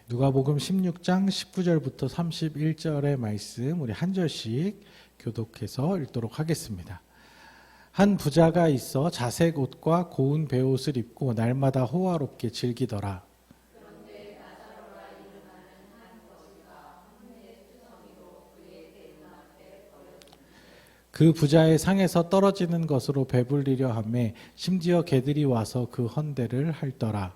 누가복음 16장 19절부터 31절의 말씀 우리 한 절씩 교독해서 읽도록 하겠습니다. 한 부자가 있어 자색 옷과 고운 베옷을 입고 날마다 호화롭게 즐기더라. 그 부자의 상에서 떨어지는 것으로 배불리려 하매 심지어 개들이 와서 그 헌대를 핥더라.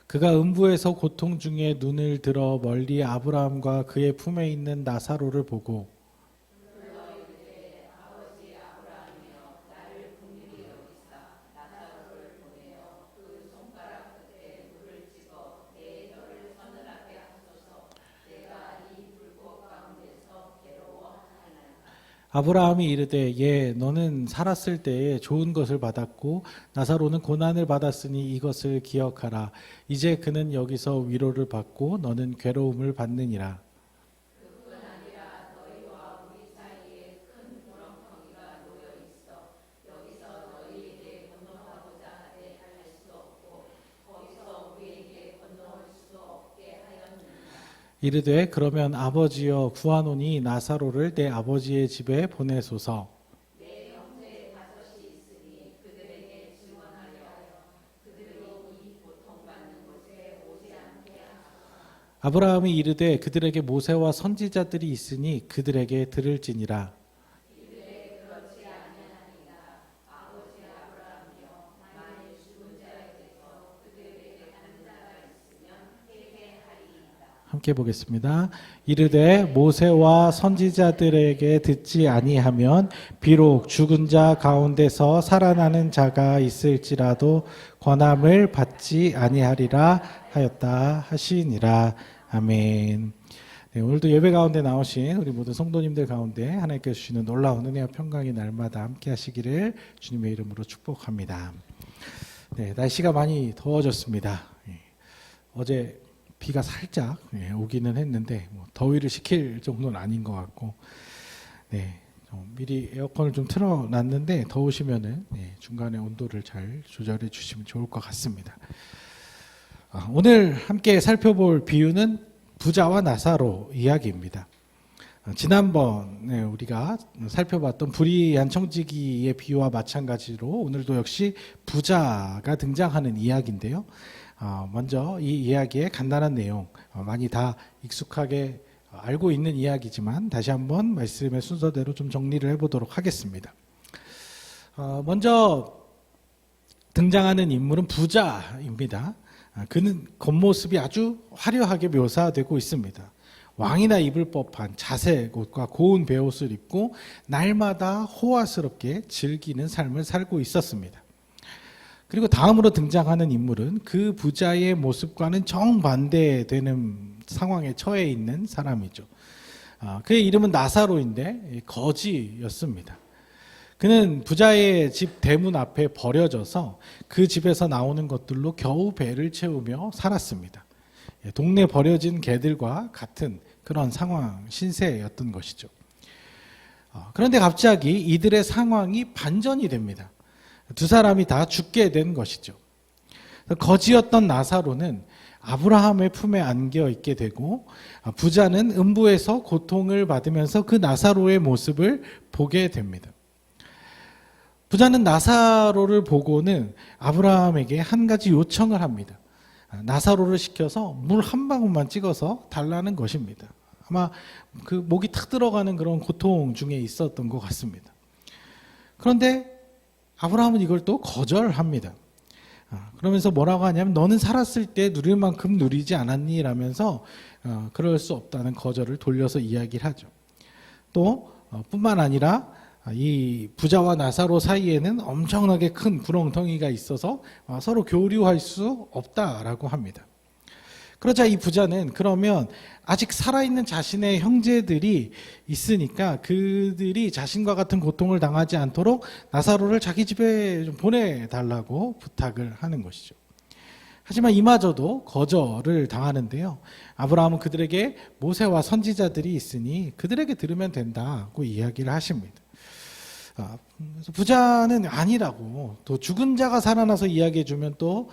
그가 음부에서 고통 중에 눈을 들어 멀리 아브라함과 그의 품에 있는 나사로를 보고 아브라함이 이르되 너는 살았을 때에 좋은 것을 받았고 나사로는 고난을 받았으니 이것을 기억하라. 이제 그는 여기서 위로를 받고 너는 괴로움을 받느니라. 이르되 그러면 아버지여 구하노니 나사로를 내 아버지의 집에 보내소서. 아브라함이 이르되 그들에게 모세와 선지자들이 있으니 그들에게 들을지니라. 함께 보겠습니다. 이르되 모세와 선지자들에게 듣지 아니하면 비록 죽은 자 가운데서 살아나는 자가 있을지라도 권함을 받지 아니하리라 하였다 하시니라. 아멘. 네, 오늘도 예배 가운데 나오신 우리 모든 성도님들 가운데 하나님께서 주시는 놀라운 은혜와 평강이 날마다 함께 하시기를 주님의 이름으로 축복합니다. 네, 날씨가 많이 더워졌습니다. 어제 비가 살짝 오기는 했는데 더위를 식힐 정도는 아닌 것 같고, 미리 에어컨을 좀 틀어놨는데 더우시면은 중간에 온도를 잘 조절해 주시면 좋을 것 같습니다. 오늘 함께 살펴볼 비유는 부자와 나사로 이야기입니다. 지난번에 우리가 살펴봤던 불의한 청지기의 비유와 마찬가지로 오늘도 역시 부자가 등장하는 이야기인데요. 먼저 이 이야기의 간단한 내용, 많이 다 익숙하게 알고 있는 이야기지만 다시 한번 말씀의 순서대로 좀 정리를 해보도록 하겠습니다. 먼저 등장하는 인물은 부자입니다. 그는 겉모습이 아주 화려하게 묘사되고 있습니다. 왕이나 입을 법한 자색 옷과 고운 베옷을 입고 날마다 호화스럽게 즐기는 삶을 살고 있었습니다. 그리고 다음으로 등장하는 인물은 그 부자의 모습과는 정반대되는 상황에 처해 있는 사람이죠. 그의 이름은 나사로인데 거지였습니다. 그는 부자의 집 대문 앞에 버려져서 그 집에서 나오는 것들로 겨우 배를 채우며 살았습니다. 동네 버려진 개들과 같은 그런 상황, 신세였던 것이죠. 그런데 갑자기 이들의 상황이 반전이 됩니다. 두 사람이 다 죽게 된 것이죠. 거지였던 나사로는 아브라함의 품에 안겨 있게 되고, 부자는 음부에서 고통을 받으면서 그 나사로의 모습을 보게 됩니다. 부자는 나사로를 보고는 아브라함에게 한 가지 요청을 합니다. 나사로를 시켜서 물 한 방울만 찍어서 달라는 것입니다. 아마 그 목이 탁 들어가는 그런 고통 중에 있었던 것 같습니다. 그런데 아브라함은 이걸 또 거절합니다. 그러면서 뭐라고 하냐면 너는 살았을 때 누릴 만큼 누리지 않았니? 라면서 그럴 수 없다는 거절을 돌려서 이야기를 하죠. 또 뿐만 아니라 이 부자와 나사로 사이에는 엄청나게 큰 구렁텅이가 있어서 서로 교류할 수 없다라고 합니다. 그러자 이 부자는 그러면 아직 살아있는 자신의 형제들이 있으니까 그들이 자신과 같은 고통을 당하지 않도록 나사로를 자기 집에 좀 보내달라고 부탁을 하는 것이죠. 하지만 이마저도 거절을 당하는데요. 아브라함은 그들에게 모세와 선지자들이 있으니 그들에게 들으면 된다고 이야기를 하십니다. 그래서 부자는 아니라고, 또 죽은 자가 살아나서 이야기해주면 또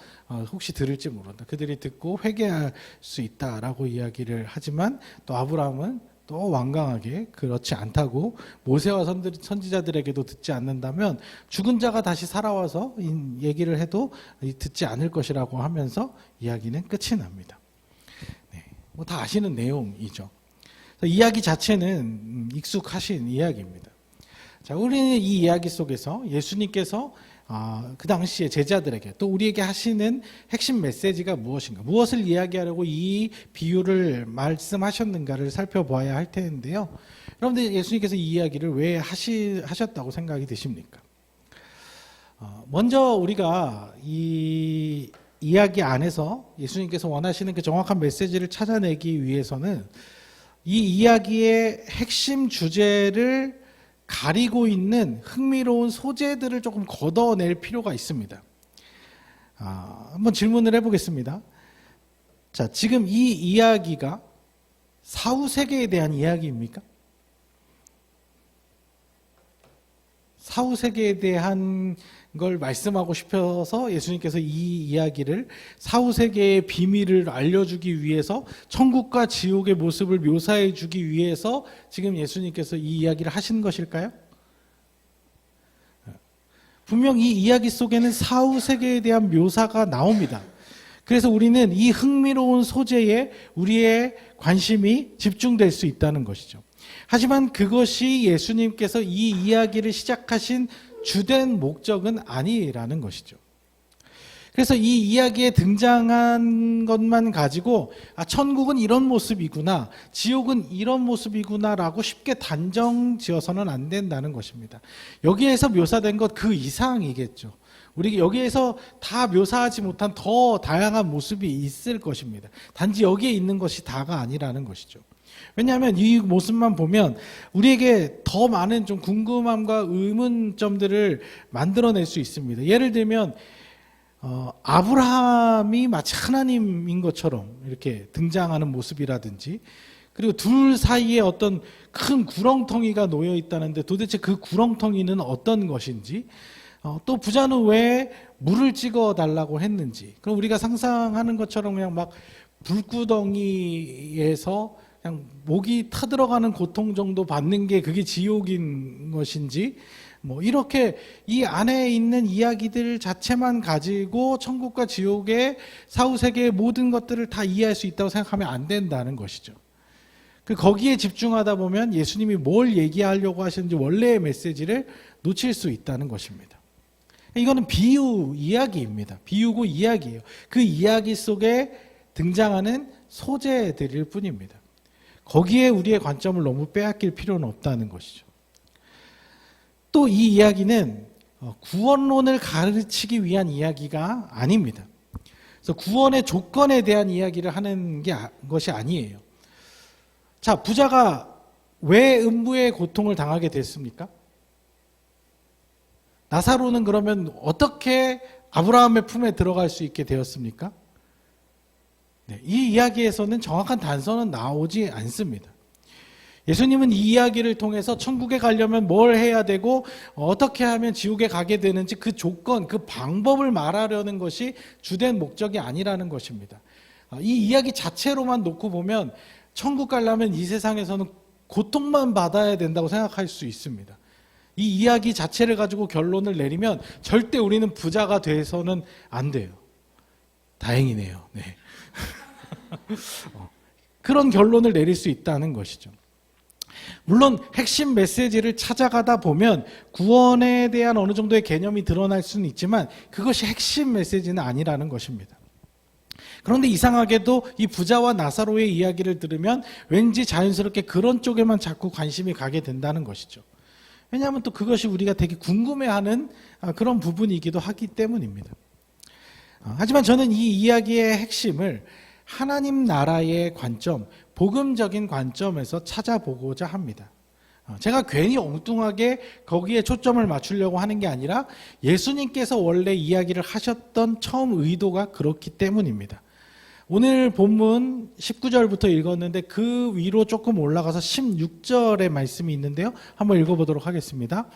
혹시 들을지 모른다. 그들이 듣고 회개할 수 있다라고 이야기를 하지만 또 아브라함은 또 완강하게 그렇지 않다고, 모세와 선지자들에게도 듣지 않는다면 죽은 자가 다시 살아와서 얘기를 해도 듣지 않을 것이라고 하면서 이야기는 끝이 납니다. 네, 뭐 다 아시는 내용이죠. 이야기 자체는 익숙하신 이야기입니다. 자, 우리는 이 이야기 속에서 예수님께서 그 당시에 제자들에게 또 우리에게 하시는 핵심 메시지가 무엇인가, 무엇을 이야기하려고 이 비유를 말씀하셨는가를 살펴봐야 할 텐데요. 여러분들, 예수님께서 이 이야기를 왜 하셨다고 생각이 드십니까? 먼저 우리가 이 이야기 안에서 예수님께서 원하시는 그 정확한 메시지를 찾아내기 위해서는 이 이야기의 핵심 주제를 가리고 있는 흥미로운 소재들을 조금 걷어낼 필요가 있습니다. 한번 질문을 해보겠습니다. 자, 지금 이 이야기가 사후세계에 대한 이야기입니까? 사후세계에 대한 걸 말씀하고 싶어서 예수님께서 이 이야기를, 사후세계의 비밀을 알려주기 위해서, 천국과 지옥의 모습을 묘사해 주기 위해서 지금 예수님께서 이 이야기를 하신 것일까요? 분명 이 이야기 속에는 사후세계에 대한 묘사가 나옵니다. 그래서 우리는 이 흥미로운 소재에 우리의 관심이 집중될 수 있다는 것이죠. 하지만 그것이 예수님께서 이 이야기를 시작하신 주된 목적은 아니라는 것이죠. 그래서 이 이야기에 등장한 것만 가지고 천국은 이런 모습이구나, 지옥은 이런 모습이구나라고 쉽게 단정 지어서는 안 된다는 것입니다. 여기에서 묘사된 것 그 이상이겠죠. 우리 여기에서 다 묘사하지 못한 더 다양한 모습이 있을 것입니다. 단지 여기에 있는 것이 다가 아니라는 것이죠. 왜냐하면 이 모습만 보면 우리에게 더 많은 좀 궁금함과 의문점들을 만들어낼 수 있습니다. 예를 들면 아브라함이 마치 하나님인 것처럼 이렇게 등장하는 모습이라든지, 그리고 둘 사이에 어떤 큰 구렁텅이가 놓여 있다는데 도대체 그 구렁텅이는 어떤 것인지, 또 부자는 왜 물을 찍어 달라고 했는지, 그럼 우리가 상상하는 것처럼 그냥 막 불구덩이에서 그냥 목이 타들어가는 고통 정도 받는 게 그게 지옥인 것인지, 뭐 이렇게 이 안에 있는 이야기들 자체만 가지고 천국과 지옥의 사후세계의 모든 것들을 다 이해할 수 있다고 생각하면 안 된다는 것이죠. 거기에 집중하다 보면 예수님이 뭘 얘기하려고 하시는지 원래의 메시지를 놓칠 수 있다는 것입니다. 이거는 비유 이야기입니다. 비유고 이야기예요. 그 이야기 속에 등장하는 소재들일 뿐입니다. 거기에 우리의 관점을 너무 빼앗길 필요는 없다는 것이죠. 또 이 이야기는 구원론을 가르치기 위한 이야기가 아닙니다. 그래서 구원의 조건에 대한 이야기를 하는 것이 아니에요. 자, 부자가 왜 음부의 고통을 당하게 됐습니까? 나사로는 그러면 어떻게 아브라함의 품에 들어갈 수 있게 되었습니까? 네, 이 이야기에서는 정확한 단서는 나오지 않습니다. 예수님은 이 이야기를 통해서 천국에 가려면 뭘 해야 되고 어떻게 하면 지옥에 가게 되는지 그 조건, 그 방법을 말하려는 것이 주된 목적이 아니라는 것입니다. 이 이야기 자체로만 놓고 보면 천국 가려면 이 세상에서는 고통만 받아야 된다고 생각할 수 있습니다. 이 이야기 자체를 가지고 결론을 내리면 절대 우리는 부자가 돼서는 안 돼요. 다행이네요. 네. 그런 결론을 내릴 수 있다는 것이죠. 물론 핵심 메시지를 찾아가다 보면 구원에 대한 어느 정도의 개념이 드러날 수는 있지만 그것이 핵심 메시지는 아니라는 것입니다. 그런데 이상하게도 이 부자와 나사로의 이야기를 들으면 왠지 자연스럽게 그런 쪽에만 자꾸 관심이 가게 된다는 것이죠. 왜냐하면 또 그것이 우리가 되게 궁금해하는 그런 부분이기도 하기 때문입니다. 하지만 저는 이 이야기의 핵심을 하나님 나라의 관점, 복음적인 관점에서 찾아보고자 합니다. 제가 괜히 엉뚱하게 거기에 초점을 맞추려고 하는 게 아니라 예수님께서 원래 이야기를 하셨던 처음 의도가 그렇기 때문입니다. 오늘 본문 19절부터 읽었는데 그 위로 조금 올라가서 16절의 말씀이 있는데요. 한번 읽어보도록 하겠습니다.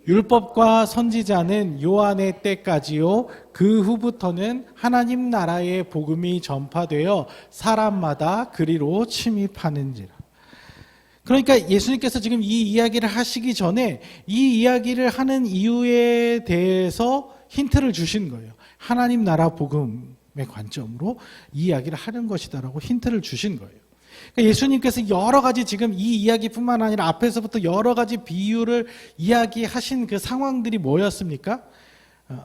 율법과 선지자는 요한의 때까지요. 그 후부터는 하나님 나라의 복음이 전파되어 사람마다 그리로 침입하는지라. 그러니까 예수님께서 지금 이 이야기를 하시기 전에 이 이야기를 하는 이유에 대해서 힌트를 주신 거예요. 하나님 나라 복음의 관점으로 이 이야기를 하는 것이다라고 힌트를 주신 거예요. 그러니까 예수님께서 여러 가지 지금 이 이야기뿐만 아니라 앞에서부터 여러 가지 비유를 이야기하신 그 상황들이 뭐였습니까?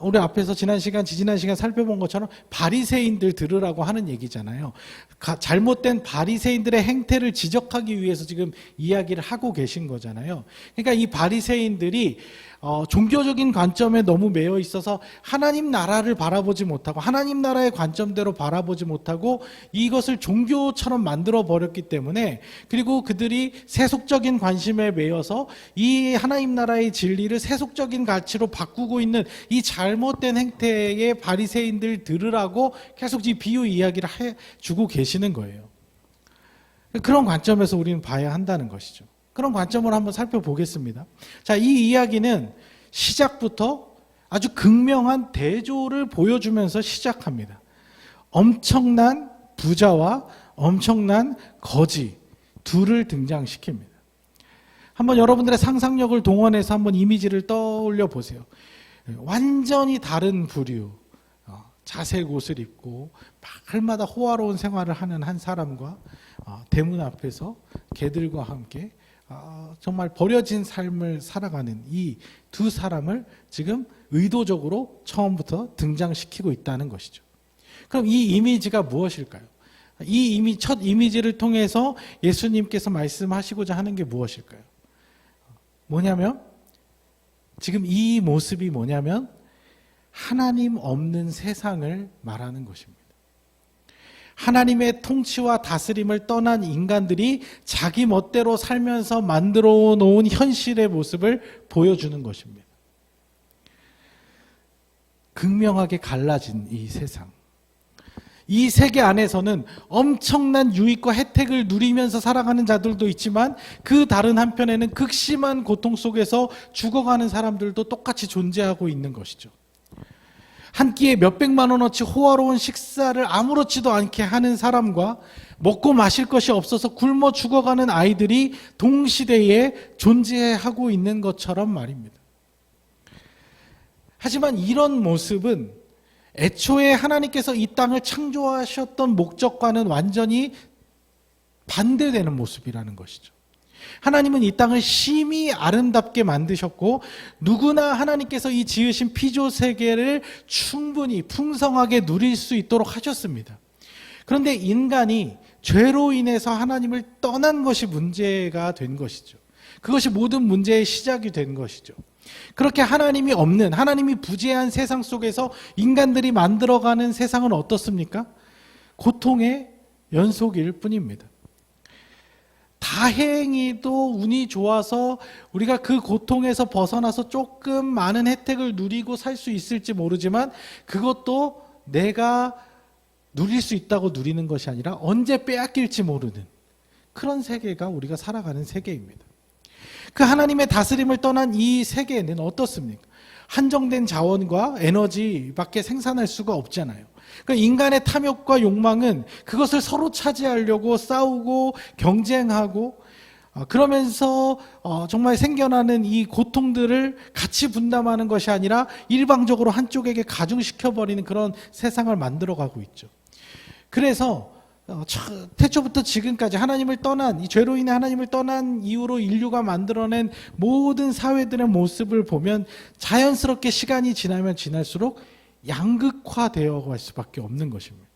우리 앞에서 지난 시간, 지지난 시간 살펴본 것처럼 바리새인들 들으라고 하는 얘기잖아요. 잘못된 바리새인들의 행태를 지적하기 위해서 지금 이야기를 하고 계신 거잖아요. 그러니까 이 바리새인들이 종교적인 관점에 너무 매여 있어서 하나님 나라를 바라보지 못하고 하나님 나라의 관점대로 바라보지 못하고 이것을 종교처럼 만들어 버렸기 때문에, 그리고 그들이 세속적인 관심에 매여서 이 하나님 나라의 진리를 세속적인 가치로 바꾸고 있는 이 잘못된 행태의 바리새인들 들으라고 계속 이 비유 이야기를 해주고 계시는 거예요. 그런 관점에서 우리는 봐야 한다는 것이죠. 그런 관점으로 한번 살펴보겠습니다. 자, 이 이야기는 시작부터 아주 극명한 대조를 보여주면서 시작합니다. 엄청난 부자와 엄청난 거지 둘을 등장시킵니다. 한번 여러분들의 상상력을 동원해서 한번 이미지를 떠올려 보세요. 완전히 다른 부류, 자색 옷을 입고 마을마다 호화로운 생활을 하는 한 사람과 대문 앞에서 개들과 함께 정말 버려진 삶을 살아가는 이 두 사람을 지금 의도적으로 처음부터 등장시키고 있다는 것이죠. 그럼 이 이미지가 무엇일까요? 첫 이미지를 통해서 예수님께서 말씀하시고자 하는 게 무엇일까요? 뭐냐면, 지금 이 모습이 뭐냐면 하나님 없는 세상을 말하는 것입니다. 하나님의 통치와 다스림을 떠난 인간들이 자기 멋대로 살면서 만들어 놓은 현실의 모습을 보여주는 것입니다. 극명하게 갈라진 이 세상. 이 세계 안에서는 엄청난 유익과 혜택을 누리면서 살아가는 자들도 있지만 그 다른 한편에는 극심한 고통 속에서 죽어가는 사람들도 똑같이 존재하고 있는 것이죠. 한 끼에 몇백만 원어치 호화로운 식사를 아무렇지도 않게 하는 사람과 먹고 마실 것이 없어서 굶어 죽어가는 아이들이 동시대에 존재하고 있는 것처럼 말입니다. 하지만 이런 모습은 애초에 하나님께서 이 땅을 창조하셨던 목적과는 완전히 반대되는 모습이라는 것이죠. 하나님은 이 땅을 심히 아름답게 만드셨고 누구나 하나님께서 이 지으신 피조 세계를 충분히 풍성하게 누릴 수 있도록 하셨습니다. 그런데 인간이 죄로 인해서 하나님을 떠난 것이 문제가 된 것이죠. 그것이 모든 문제의 시작이 된 것이죠. 그렇게 하나님이 없는, 하나님이 부재한 세상 속에서 인간들이 만들어가는 세상은 어떻습니까? 고통의 연속일 뿐입니다. 다행히도 운이 좋아서 우리가 그 고통에서 벗어나서 조금 많은 혜택을 누리고 살 수 있을지 모르지만 그것도 내가 누릴 수 있다고 누리는 것이 아니라 언제 빼앗길지 모르는 그런 세계가 우리가 살아가는 세계입니다. 그 하나님의 다스림을 떠난 이 세계는 어떻습니까? 한정된 자원과 에너지밖에 생산할 수가 없잖아요. 그러니까 인간의 탐욕과 욕망은 그것을 서로 차지하려고 싸우고 경쟁하고 그러면서 정말 생겨나는 이 고통들을 같이 분담하는 것이 아니라 일방적으로 한쪽에게 가중시켜버리는 그런 세상을 만들어가고 있죠. 그래서 태초부터 지금까지 하나님을 떠난, 이 죄로 인해 하나님을 떠난 이후로 인류가 만들어낸 모든 사회들의 모습을 보면 자연스럽게 시간이 지나면 지날수록 양극화되어 갈 수밖에 없는 것입니다.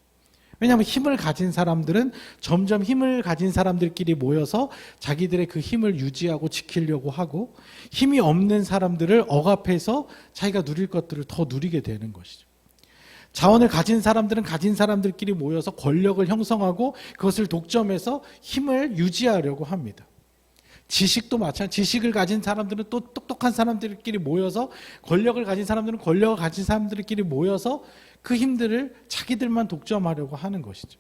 왜냐하면 힘을 가진 사람들은 점점 힘을 가진 사람들끼리 모여서 자기들의 그 힘을 유지하고 지키려고 하고 힘이 없는 사람들을 억압해서 자기가 누릴 것들을 더 누리게 되는 것이죠. 자원을 가진 사람들은 가진 사람들끼리 모여서 권력을 형성하고 그것을 독점해서 힘을 유지하려고 합니다. 지식도 마찬가지. 지식을 가진 사람들은 또 똑똑한 사람들끼리 모여서 권력을 가진 사람들은 권력을 가진 사람들끼리 모여서 그 힘들을 자기들만 독점하려고 하는 것이죠.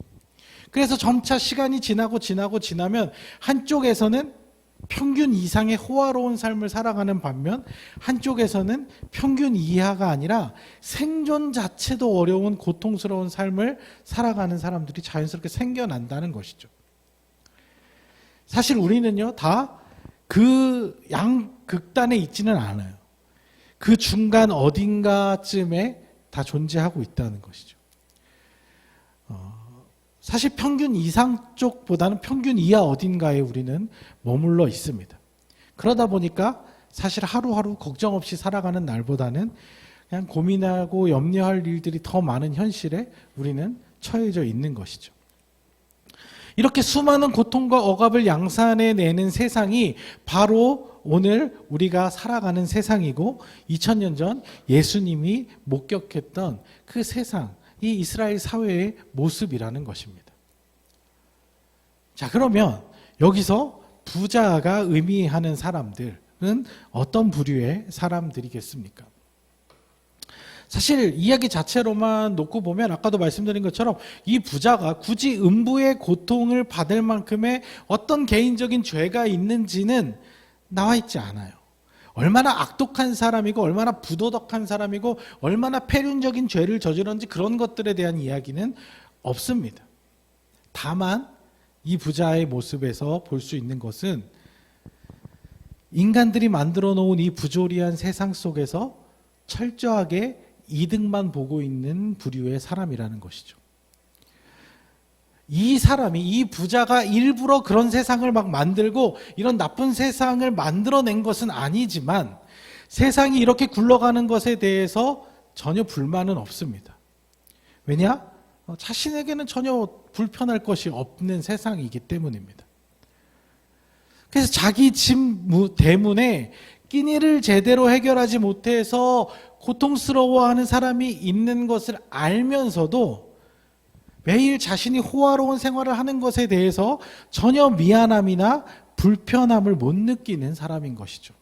그래서 점차 시간이 지나면 한쪽에서는 평균 이상의 호화로운 삶을 살아가는 반면 한쪽에서는 평균 이하가 아니라 생존 자체도 어려운 고통스러운 삶을 살아가는 사람들이 자연스럽게 생겨난다는 것이죠. 사실 우리는요, 다 그 양극단에 있지는 않아요. 그 중간 어딘가쯤에 다 존재하고 있다는 것이죠. 사실 평균 이상 쪽보다는 평균 이하 어딘가에 우리는 머물러 있습니다. 그러다 보니까 사실 하루하루 걱정 없이 살아가는 날보다는 그냥 고민하고 염려할 일들이 더 많은 현실에 우리는 처해져 있는 것이죠. 이렇게 수많은 고통과 억압을 양산해내는 세상이 바로 오늘 우리가 살아가는 세상이고 2000년 전 예수님이 목격했던 그 세상, 이 이스라엘 사회의 모습이라는 것입니다. 자, 그러면 여기서 부자가 의미하는 사람들은 어떤 부류의 사람들이겠습니까? 사실 이야기 자체로만 놓고 보면 아까도 말씀드린 것처럼 이 부자가 굳이 음부의 고통을 받을 만큼의 어떤 개인적인 죄가 있는지는 나와 있지 않아요. 얼마나 악독한 사람이고 얼마나 부도덕한 사람이고 얼마나 폐륜적인 죄를 저질렀는지 그런 것들에 대한 이야기는 없습니다. 다만 이 부자의 모습에서 볼 수 있는 것은 인간들이 만들어 놓은 이 부조리한 세상 속에서 철저하게 이득만 보고 있는 부류의 사람이라는 것이죠. 이 사람이, 이 부자가 일부러 그런 세상을 막 만들고 이런 나쁜 세상을 만들어낸 것은 아니지만 세상이 이렇게 굴러가는 것에 대해서 전혀 불만은 없습니다. 왜냐? 자신에게는 전혀 불편할 것이 없는 세상이기 때문입니다. 그래서 자기 집 때문에 끼니를 제대로 해결하지 못해서 고통스러워하는 사람이 있는 것을 알면서도 매일 자신이 호화로운 생활을 하는 것에 대해서 전혀 미안함이나 불편함을 못 느끼는 사람인 것이죠.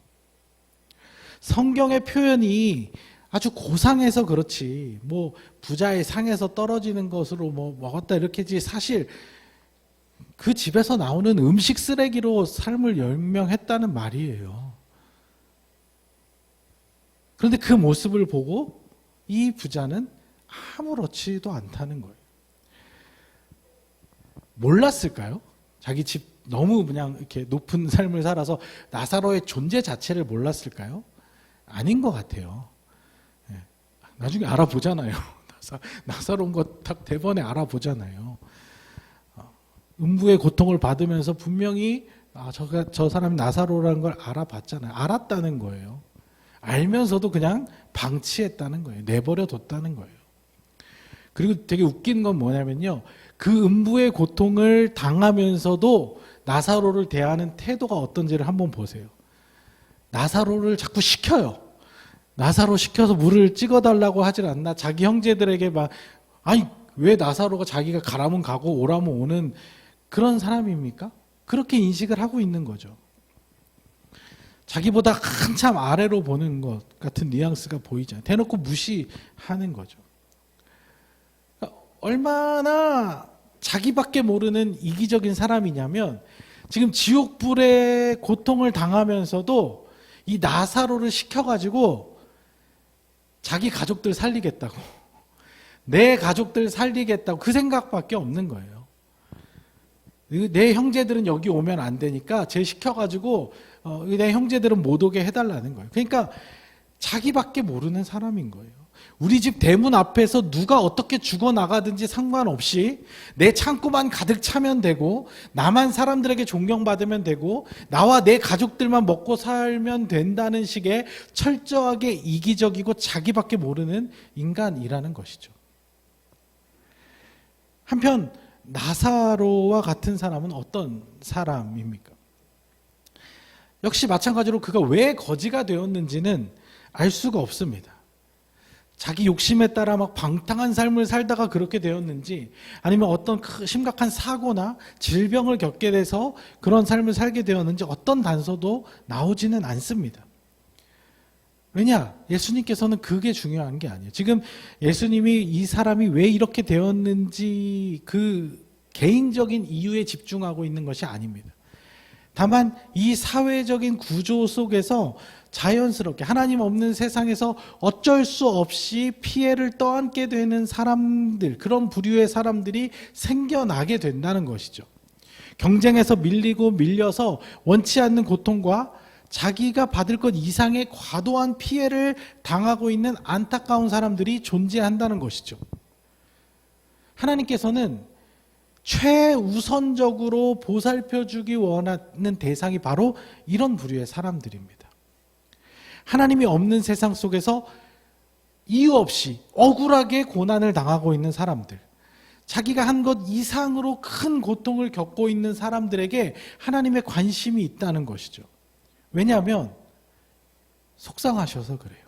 성경의 표현이 아주 고상해서 그렇지 뭐 부자의 상에서 떨어지는 것으로 뭐 먹었다 이렇게지 사실 그 집에서 나오는 음식 쓰레기로 삶을 연명했다는 말이에요. 그런데 그 모습을 보고 이 부자는 아무렇지도 않다는 거예요. 몰랐을까요? 자기 집 너무 그냥 이렇게 높은 삶을 살아서 나사로의 존재 자체를 몰랐을까요? 아닌 것 같아요. 나중에 알아보잖아요. 나사로운 거 딱 대번에 알아보잖아요. 음부의 고통을 받으면서 분명히 저 사람이 나사로라는 걸 알아봤잖아요. 알았다는 거예요. 알면서도 그냥 방치했다는 거예요. 내버려 뒀다는 거예요. 그리고 되게 웃긴 건 뭐냐면요. 그 음부의 고통을 당하면서도 나사로를 대하는 태도가 어떤지를 한번 보세요. 나사로를 자꾸 시켜요. 나사로 시켜서 물을 찍어달라고 하질 않나. 자기 형제들에게 막 아니 왜 나사로가 자기가 가라면 가고 오라면 오는 그런 사람입니까? 그렇게 인식을 하고 있는 거죠. 자기보다 한참 아래로 보는 것 같은 뉘앙스가 보이잖아요. 대놓고 무시하는 거죠. 얼마나 자기밖에 모르는 이기적인 사람이냐면 지금 지옥불의 고통을 당하면서도 이 나사로를 시켜가지고 자기 가족들 살리겠다고 내 가족들 살리겠다고 그 생각밖에 없는 거예요. 내 형제들은 여기 오면 안 되니까 쟤 시켜가지고 내 형제들은 못 오게 해달라는 거예요. 그러니까 자기밖에 모르는 사람인 거예요. 우리 집 대문 앞에서 누가 어떻게 죽어나가든지 상관없이 내 창고만 가득 차면 되고 나만 사람들에게 존경받으면 되고 나와 내 가족들만 먹고 살면 된다는 식의 철저하게 이기적이고 자기밖에 모르는 인간이라는 것이죠. 한편 나사로와 같은 사람은 어떤 사람입니까? 역시 마찬가지로 그가 왜 거지가 되었는지는 알 수가 없습니다. 자기 욕심에 따라 막 방탕한 삶을 살다가 그렇게 되었는지 아니면 어떤 심각한 사고나 질병을 겪게 돼서 그런 삶을 살게 되었는지 어떤 단서도 나오지는 않습니다. 왜냐? 예수님께서는 그게 중요한 게 아니에요. 지금 예수님이 이 사람이 왜 이렇게 되었는지 그 개인적인 이유에 집중하고 있는 것이 아닙니다. 다만 이 사회적인 구조 속에서 자연스럽게 하나님 없는 세상에서 어쩔 수 없이 피해를 떠안게 되는 사람들, 그런 부류의 사람들이 생겨나게 된다는 것이죠. 경쟁에서 밀리고 밀려서 원치 않는 고통과 자기가 받을 것 이상의 과도한 피해를 당하고 있는 안타까운 사람들이 존재한다는 것이죠. 하나님께서는 최우선적으로 보살펴주기 원하는 대상이 바로 이런 부류의 사람들입니다. 하나님이 없는 세상 속에서 이유 없이 억울하게 고난을 당하고 있는 사람들, 자기가 한 것 이상으로 큰 고통을 겪고 있는 사람들에게 하나님의 관심이 있다는 것이죠. 왜냐하면 속상하셔서 그래요.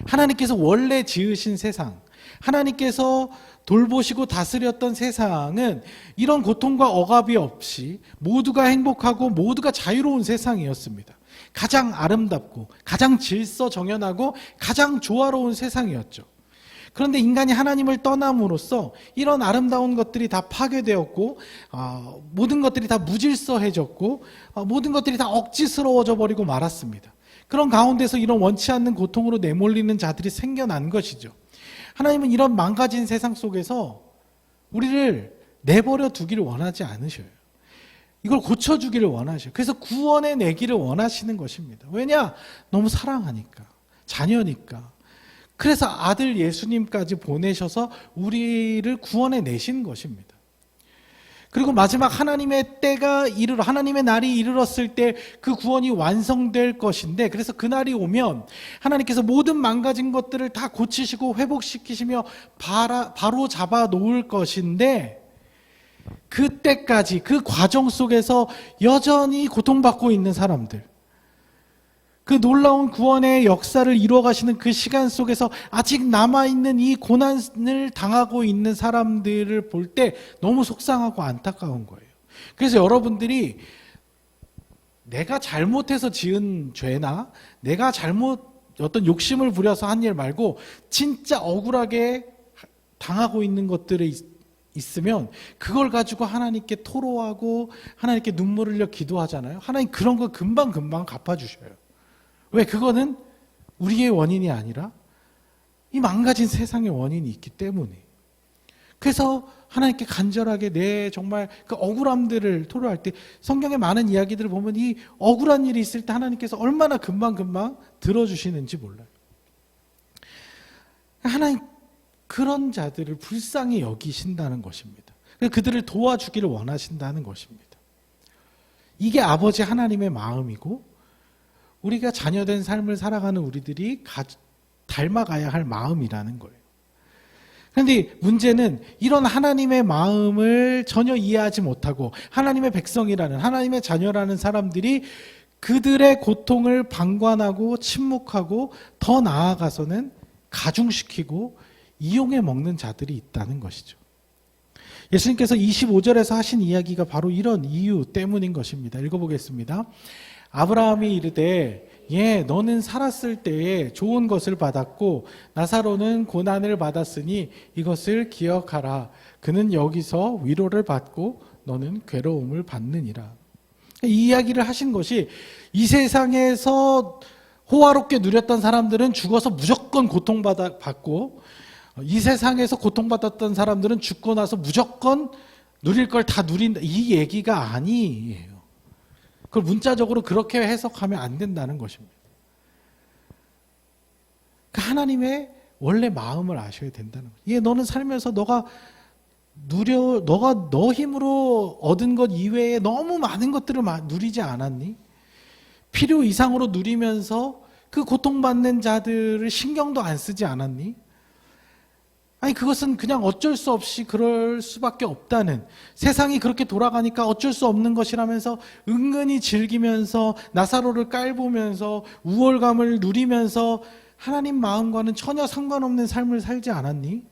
하나님께서 원래 지으신 세상, 하나님께서 돌보시고 다스렸던 세상은 이런 고통과 억압이 없이 모두가 행복하고 모두가 자유로운 세상이었습니다. 가장 아름답고 가장 질서정연하고 가장 조화로운 세상이었죠. 그런데 인간이 하나님을 떠남으로써 이런 아름다운 것들이 다 파괴되었고 모든 것들이 다 무질서해졌고 모든 것들이 다 억지스러워져 버리고 말았습니다. 그런 가운데서 이런 원치 않는 고통으로 내몰리는 자들이 생겨난 것이죠. 하나님은 이런 망가진 세상 속에서 우리를 내버려 두기를 원하지 않으셔요. 이걸 고쳐주기를 원하셔요. 그래서 구원해 내기를 원하시는 것입니다. 왜냐? 너무 사랑하니까, 자녀니까. 그래서 아들 예수님까지 보내셔서 우리를 구원해 내신 것입니다. 그리고 마지막 하나님의 날이 이르렀을 때 그 구원이 완성될 것인데, 그래서 그날이 오면 하나님께서 모든 망가진 것들을 다 고치시고 회복시키시며 바로 잡아 놓을 것인데, 그때까지 그 과정 속에서 여전히 고통받고 있는 사람들, 그 놀라운 구원의 역사를 이루어 가시는 그 시간 속에서 아직 남아있는 이 고난을 당하고 있는 사람들을 볼 때 너무 속상하고 안타까운 거예요. 그래서 여러분들이 내가 잘못해서 지은 죄나 내가 어떤 욕심을 부려서 한 일 말고 진짜 억울하게 당하고 있는 것들이 있으면 그걸 가지고 하나님께 토로하고 하나님께 눈물을 흘려 기도하잖아요. 하나님 그런 거 금방 갚아주셔요. 왜? 그거는 우리의 원인이 아니라 이 망가진 세상의 원인이 있기 때문에. 그래서 하나님께 간절하게 정말 그 억울함들을 토로할 때 성경의 많은 이야기들을 보면 이 억울한 일이 있을 때 하나님께서 얼마나 금방 들어주시는지 몰라요. 하나님 그런 자들을 불쌍히 여기신다는 것입니다. 그들을 도와주기를 원하신다는 것입니다. 이게 아버지 하나님의 마음이고 우리가 자녀된 삶을 살아가는 우리들이 닮아가야 할 마음이라는 거예요. 그런데 문제는 이런 하나님의 마음을 전혀 이해하지 못하고 하나님의 백성이라는, 하나님의 자녀라는 사람들이 그들의 고통을 방관하고 침묵하고 더 나아가서는 가중시키고 이용해 먹는 자들이 있다는 것이죠. 예수님께서 25절에서 하신 이야기가 바로 이런 이유 때문인 것입니다. 읽어보겠습니다. 아브라함이 이르되 너는 살았을 때에 좋은 것을 받았고 나사로는 고난을 받았으니 이것을 기억하라. 그는 여기서 위로를 받고 너는 괴로움을 받느니라. 이 이야기를 하신 것이 이 세상에서 호화롭게 누렸던 사람들은 죽어서 무조건 고통받고 이 세상에서 고통받았던 사람들은 죽고 나서 무조건 누릴 걸 다 누린다. 이 얘기가 아니에요. 그걸 문자적으로 그렇게 해석하면 안 된다는 것입니다. 그러니까 하나님의 원래 마음을 아셔야 된다는 거예요. 너는 살면서 너가 너 힘으로 얻은 것 이외에 너무 많은 것들을 누리지 않았니? 필요 이상으로 누리면서 그 고통받는 자들을 신경도 안 쓰지 않았니? 아니 그것은 그냥 어쩔 수 없이 그럴 수밖에 없다는, 세상이 그렇게 돌아가니까 어쩔 수 없는 것이라면서 은근히 즐기면서 나사로를 깔보면서 우월감을 누리면서 하나님 마음과는 전혀 상관없는 삶을 살지 않았니?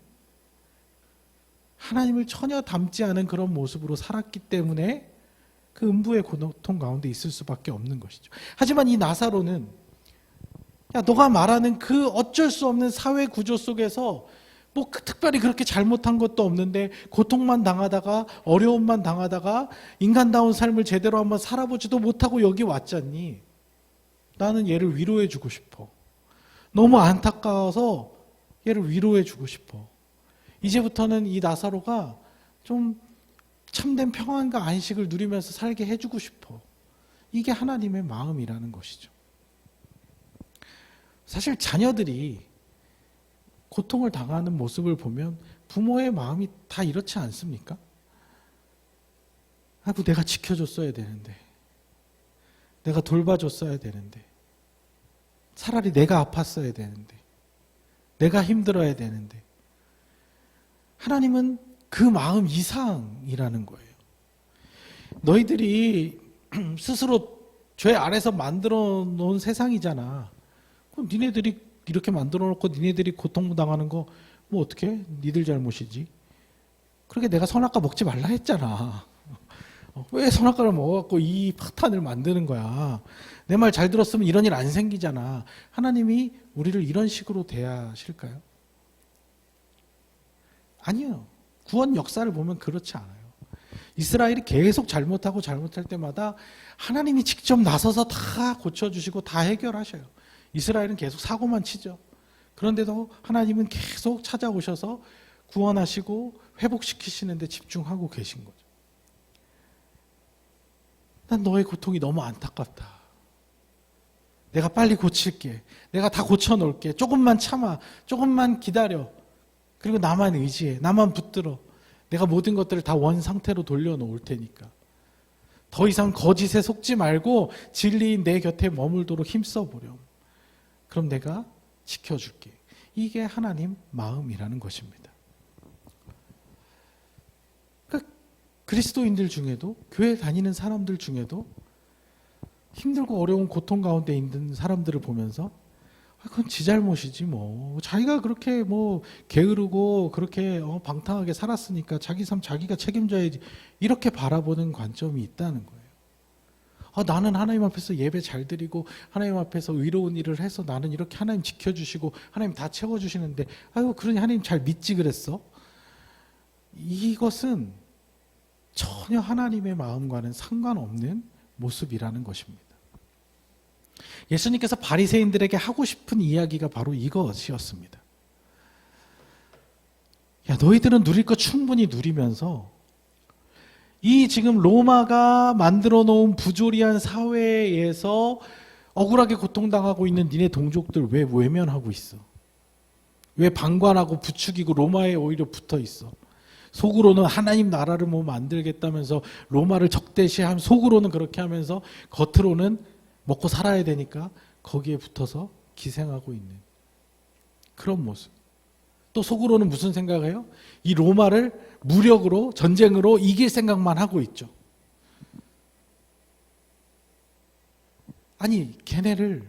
하나님을 전혀 닮지 않은 그런 모습으로 살았기 때문에 그 음부의 고통 가운데 있을 수밖에 없는 것이죠. 하지만 이 나사로는 너가 말하는 그 어쩔 수 없는 사회 구조 속에서 뭐 특별히 그렇게 잘못한 것도 없는데 고통만 당하다가 어려움만 당하다가 인간다운 삶을 제대로 한번 살아보지도 못하고 여기 왔잖니. 나는 얘를 위로해주고 싶어. 너무 안타까워서 얘를 위로해주고 싶어. 이제부터는 이 나사로가 좀 참된 평안과 안식을 누리면서 살게 해주고 싶어. 이게 하나님의 마음이라는 것이죠. 사실 자녀들이 고통을 당하는 모습을 보면 부모의 마음이 다 이렇지 않습니까? 아이고, 내가 지켜줬어야 되는데, 내가 돌봐줬어야 되는데, 차라리 내가 아팠어야 되는데, 내가 힘들어야 되는데. 하나님은 그 마음 이상이라는 거예요. 너희들이 스스로 죄 아래서 만들어 놓은 세상이잖아. 그럼 니네들이 이렇게 만들어 놓고 니네들이 고통당하는 거 뭐 어떻게? 니들 잘못이지. 그렇게 내가 선악과 먹지 말라 했잖아. 왜 선악과를 먹어갖고 이 파탄을 만드는 거야. 내 말 잘 들었으면 이런 일 안 생기잖아. 하나님이 우리를 이런 식으로 대하실까요? 아니요. 구원 역사를 보면 그렇지 않아요. 이스라엘이 계속 잘못하고 잘못할 때마다 하나님이 직접 나서서 다 고쳐주시고 다 해결하셔요. 이스라엘은 계속 사고만 치죠. 그런데도 하나님은 계속 찾아오셔서 구원하시고 회복시키시는 데 집중하고 계신 거죠. 난 너의 고통이 너무 안타깝다. 내가 빨리 고칠게. 내가 다 고쳐놓을게. 조금만 참아. 조금만 기다려. 그리고 나만 의지해. 나만 붙들어. 내가 모든 것들을 다 원 상태로 돌려놓을 테니까. 더 이상 거짓에 속지 말고 진리인 내 곁에 머물도록 힘써보렴. 그럼 내가 지켜줄게. 이게 하나님 마음이라는 것입니다. 그러니까 그리스도인들 중에도, 교회 다니는 사람들 중에도 힘들고 어려운 고통 가운데 있는 사람들을 보면서 그건 지 잘못이지 뭐. 자기가 그렇게 뭐 게으르고 그렇게 방탕하게 살았으니까 자기 삶 자기가 책임져야지. 이렇게 바라보는 관점이 있다는 거예요. 나는 하나님 앞에서 예배 잘 드리고 하나님 앞에서 의로운 일을 해서 나는 이렇게 하나님 지켜주시고 하나님 다 채워주시는데 아유 그러니 하나님 잘 믿지 그랬어? 이것은 전혀 하나님의 마음과는 상관없는 모습이라는 것입니다. 예수님께서 바리새인들에게 하고 싶은 이야기가 바로 이것이었습니다. 야, 너희들은 누릴 거 충분히 누리면서 이 지금 로마가 만들어 놓은 부조리한 사회에서 억울하게 고통당하고 있는 니네 동족들 왜 외면하고 있어? 왜 방관하고 부추기고 로마에 오히려 붙어 있어? 속으로는 하나님 나라를 뭐 만들겠다면서 로마를 적대시하면 속으로는 그렇게 하면서 겉으로는 먹고 살아야 되니까 거기에 붙어서 기생하고 있는 그런 모습. 또 속으로는 무슨 생각해요? 이 로마를 무력으로 전쟁으로 이길 생각만 하고 있죠. 아니 걔네를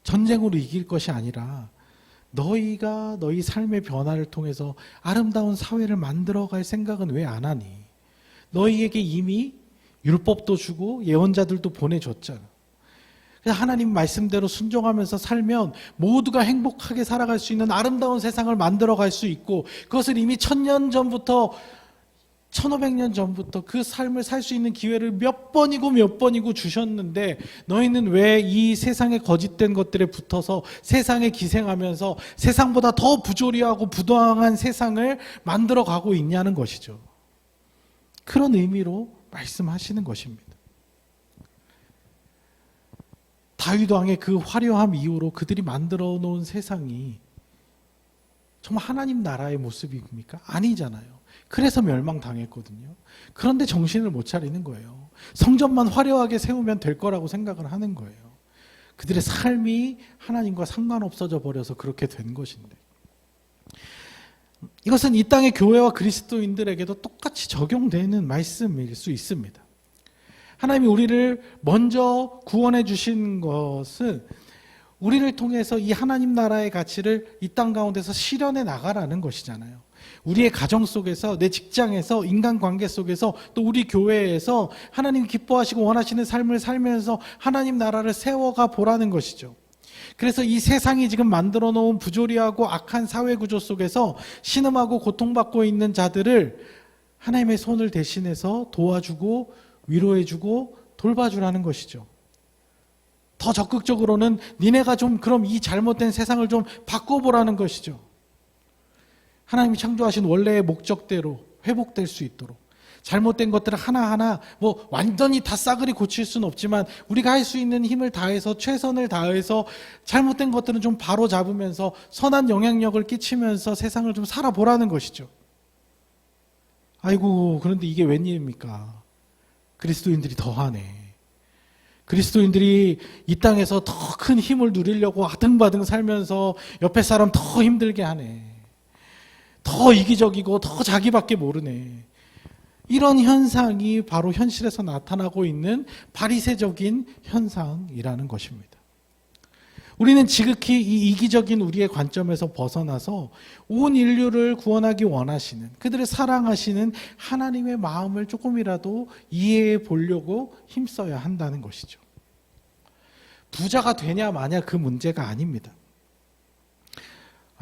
전쟁으로 이길 것이 아니라 너희가 너희 삶의 변화를 통해서 아름다운 사회를 만들어갈 생각은 왜 안 하니? 너희에게 이미 율법도 주고 예언자들도 보내줬잖아. 하나님 말씀대로 순종하면서 살면 모두가 행복하게 살아갈 수 있는 아름다운 세상을 만들어갈 수 있고 그것을 이미 1000년 전부터 1500년 전부터 그 삶을 살 수 있는 기회를 몇 번이고 주셨는데 너희는 왜 이 세상의 거짓된 것들에 붙어서 세상에 기생하면서 세상보다 더 부조리하고 부당한 세상을 만들어가고 있냐는 것이죠. 그런 의미로 말씀하시는 것입니다. 다윗 왕의 그 화려함 이후로 그들이 만들어 놓은 세상이 정말 하나님 나라의 모습입니까? 아니잖아요. 그래서 멸망당했거든요. 그런데 정신을 못 차리는 거예요. 성전만 화려하게 세우면 될 거라고 생각을 하는 거예요. 그들의 삶이 하나님과 상관없어져 버려서 그렇게 된 것인데 이것은 이 땅의 교회와 그리스도인들에게도 똑같이 적용되는 말씀일 수 있습니다. 하나님이 우리를 먼저 구원해 주신 것은 우리를 통해서 이 하나님 나라의 가치를 이 땅 가운데서 실현해 나가라는 것이잖아요. 우리의 가정 속에서, 내 직장에서, 인간관계 속에서, 또 우리 교회에서 하나님 기뻐하시고 원하시는 삶을 살면서 하나님 나라를 세워가 보라는 것이죠. 그래서 이 세상이 지금 만들어 놓은 부조리하고 악한 사회 구조 속에서 신음하고 고통받고 있는 자들을 하나님의 손을 대신해서 도와주고 위로해주고 돌봐주라는 것이죠. 더 적극적으로는 니네가 좀 그럼 이 잘못된 세상을 좀 바꿔보라는 것이죠. 하나님이 창조하신 원래의 목적대로 회복될 수 있도록 잘못된 것들을 하나하나 뭐 완전히 다 싸그리 고칠 수는 없지만 우리가 할 수 있는 힘을 다해서 최선을 다해서 잘못된 것들은 좀 바로 잡으면서 선한 영향력을 끼치면서 세상을 좀 살아보라는 것이죠. 아이고, 그런데 이게 웬일입니까? 그리스도인들이 더하네. 그리스도인들이 이 땅에서 더 큰 힘을 누리려고 아등바등 살면서 옆에 사람 더 힘들게 하네. 더 이기적이고 더 자기밖에 모르네. 이런 현상이 바로 현실에서 나타나고 있는 바리새적인 현상이라는 것입니다. 우리는 지극히 이 이기적인 우리의 관점에서 벗어나서 온 인류를 구원하기 원하시는, 그들을 사랑하시는 하나님의 마음을 조금이라도 이해해 보려고 힘써야 한다는 것이죠. 부자가 되냐 마냐 그 문제가 아닙니다.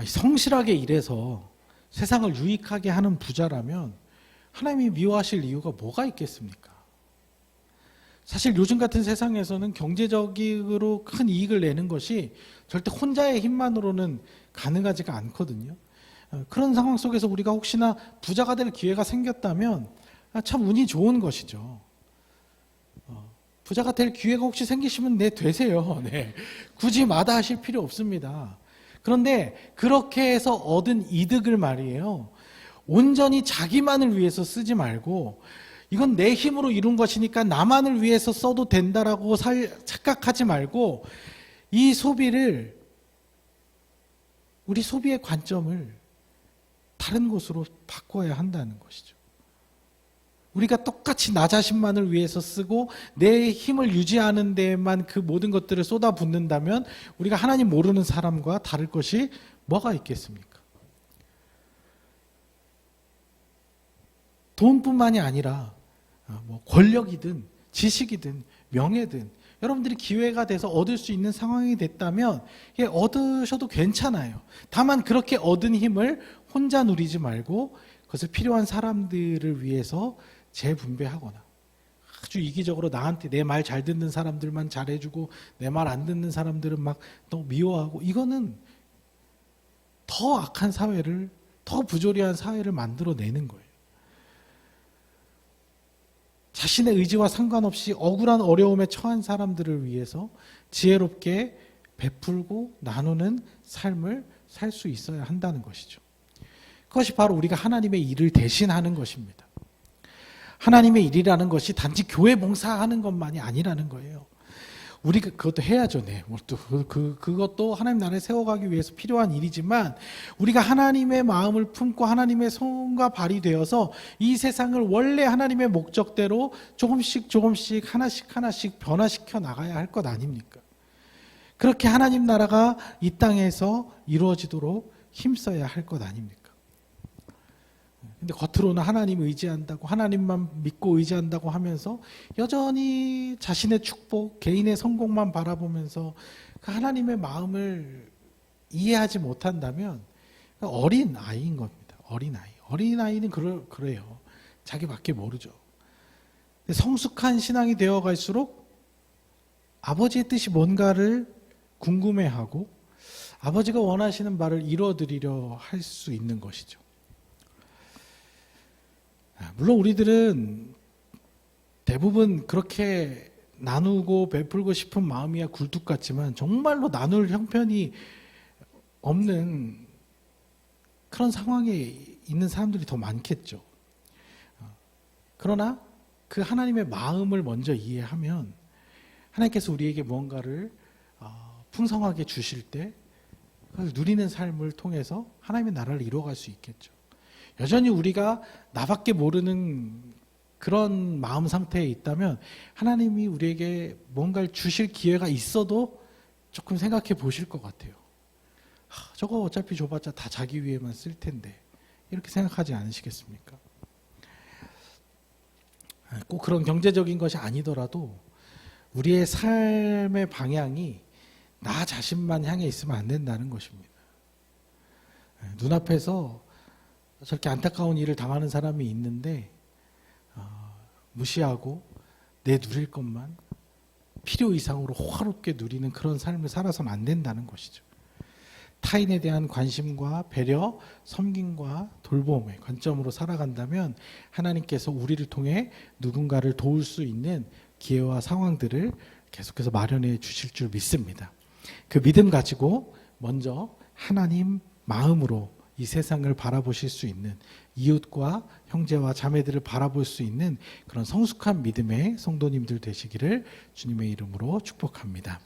성실하게 일해서 세상을 유익하게 하는 부자라면 하나님이 미워하실 이유가 뭐가 있겠습니까? 사실 요즘 같은 세상에서는 경제적으로 큰 이익을 내는 것이 절대 혼자의 힘만으로는 가능하지가 않거든요. 그런 상황 속에서 우리가 혹시나 부자가 될 기회가 생겼다면 참 운이 좋은 것이죠. 부자가 될 기회가 혹시 생기시면 되세요. 네. 굳이 마다하실 필요 없습니다. 그런데 그렇게 해서 얻은 이득을 말이에요. 온전히 자기만을 위해서 쓰지 말고 이건 내 힘으로 이룬 것이니까 나만을 위해서 써도 된다라고 착각하지 말고 이 소비를, 우리 소비의 관점을 다른 곳으로 바꿔야 한다는 것이죠. 우리가 똑같이 나 자신만을 위해서 쓰고 내 힘을 유지하는 데에만 그 모든 것들을 쏟아붓는다면 우리가 하나님 모르는 사람과 다를 것이 뭐가 있겠습니까? 돈뿐만이 아니라 뭐 권력이든 지식이든 명예든 여러분들이 기회가 돼서 얻을 수 있는 상황이 됐다면 얻으셔도 괜찮아요. 다만 그렇게 얻은 힘을 혼자 누리지 말고 그것을 필요한 사람들을 위해서 재분배하거나 아주 이기적으로 나한테 내 말 잘 듣는 사람들만 잘해주고 내 말 안 듣는 사람들은 막 또 미워하고, 이거는 더 악한 사회를, 더 부조리한 사회를 만들어내는 거예요. 자신의 의지와 상관없이 억울한 어려움에 처한 사람들을 위해서 지혜롭게 베풀고 나누는 삶을 살 수 있어야 한다는 것이죠. 그것이 바로 우리가 하나님의 일을 대신하는 것입니다. 하나님의 일이라는 것이 단지 교회 봉사하는 것만이 아니라는 거예요. 우리가 그것도 해야죠. 네. 그것도 하나님 나라를 세워가기 위해서 필요한 일이지만 우리가 하나님의 마음을 품고 하나님의 손과 발이 되어서 이 세상을 원래 하나님의 목적대로 조금씩 하나씩 변화시켜 나가야 할 것 아닙니까? 그렇게 하나님 나라가 이 땅에서 이루어지도록 힘써야 할 것 아닙니까? 근데 겉으로는 하나님 의지한다고, 하나님만 믿고 의지한다고 하면서 여전히 자신의 축복, 개인의 성공만 바라보면서 그 하나님의 마음을 이해하지 못한다면 어린 아이인 겁니다. 어린 아이는 그래요. 자기밖에 모르죠. 성숙한 신앙이 되어 갈수록 아버지의 뜻이 뭔가를 궁금해하고 아버지가 원하시는 바를 이루어드리려 할 수 있는 것이죠. 물론 우리들은 대부분 그렇게 나누고 베풀고 싶은 마음이야 굴뚝 같지만 정말로 나눌 형편이 없는 그런 상황에 있는 사람들이 더 많겠죠. 그러나 그 하나님의 마음을 먼저 이해하면 하나님께서 우리에게 무언가를 풍성하게 주실 때 그걸 누리는 삶을 통해서 하나님의 나라를 이루어갈 수 있겠죠. 여전히 우리가 나밖에 모르는 그런 마음 상태에 있다면 하나님이 우리에게 뭔가를 주실 기회가 있어도 조금 생각해 보실 것 같아요. 저거 어차피 줘봤자 다 자기 위해만 쓸 텐데, 이렇게 생각하지 않으시겠습니까? 꼭 그런 경제적인 것이 아니더라도 우리의 삶의 방향이 나 자신만 향해 있으면 안 된다는 것입니다. 눈앞에서 저렇게 안타까운 일을 당하는 사람이 있는데 무시하고 내 누릴 것만 필요 이상으로 호화롭게 누리는 그런 삶을 살아서는 안 된다는 것이죠. 타인에 대한 관심과 배려, 섬김과 돌봄의 관점으로 살아간다면 하나님께서 우리를 통해 누군가를 도울 수 있는 기회와 상황들을 계속해서 마련해 주실 줄 믿습니다. 그 믿음 가지고 먼저 하나님 마음으로 이 세상을 바라보실 수 있는, 이웃과 형제와 자매들을 바라볼 수 있는 그런 성숙한 믿음의 성도님들 되시기를 주님의 이름으로 축복합니다.